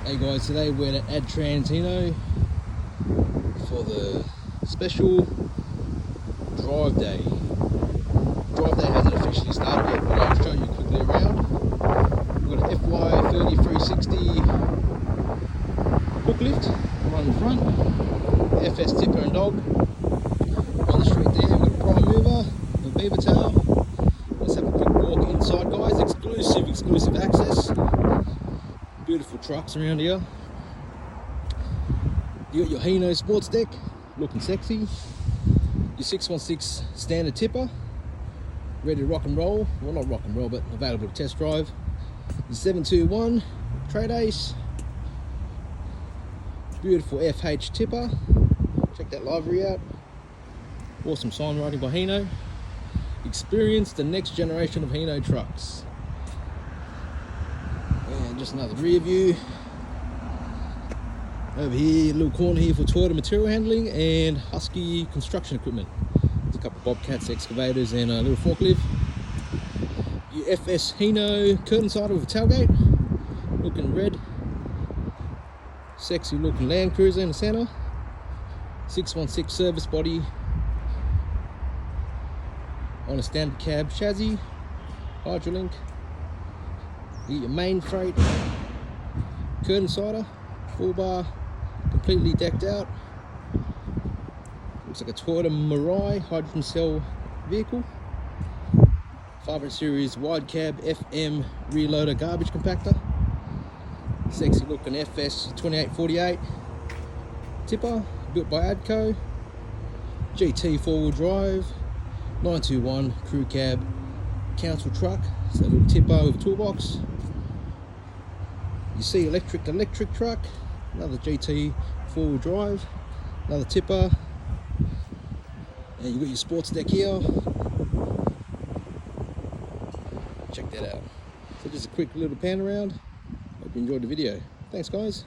Hey guys, today we're at Adtrans Hino for the special drive day. Drive day hasn't officially started yet, but I'll show you quickly around. We've got an FY30 360 hook lift right in front, FS tipper and dog. On the street there, we've got a prime mover, a beaver tail. Let's have a quick walk inside, guys. Exclusive access. Beautiful trucks around here. You got your Hino sports deck, looking sexy. Your 616 standard tipper, ready to rock and roll. Well, not rock and roll, but available to test drive. Your 721 trade ace. Beautiful FH tipper. Check that livery out. Awesome sign writing by Hino. Experience the next generation of Hino trucks. And just another rear view. Over here, a little corner here for Toyota material handling and Husky construction equipment. There's a couple of Bobcats, excavators, and a little forklift. Your FS Hino curtain sider with a tailgate, looking red. Sexy looking Land Cruiser in the center. 616 service body on a standard cab chassis, Hydrolink. You get your main freight curtain sider, full bar, completely decked out. Looks like a Toyota Mirai hydrogen cell vehicle. 500 series wide cab FM rear loader garbage compactor. Sexy looking FS 2848 tipper, built by Adco. GT 4-wheel drive, 921 crew cab council truck. So a little tipper with a toolbox. You see electric truck, another GT 4-wheel drive, another tipper, and you got your sports deck here. Check that out. So just a quick little pan around. Hope you enjoyed the video. Thanks guys.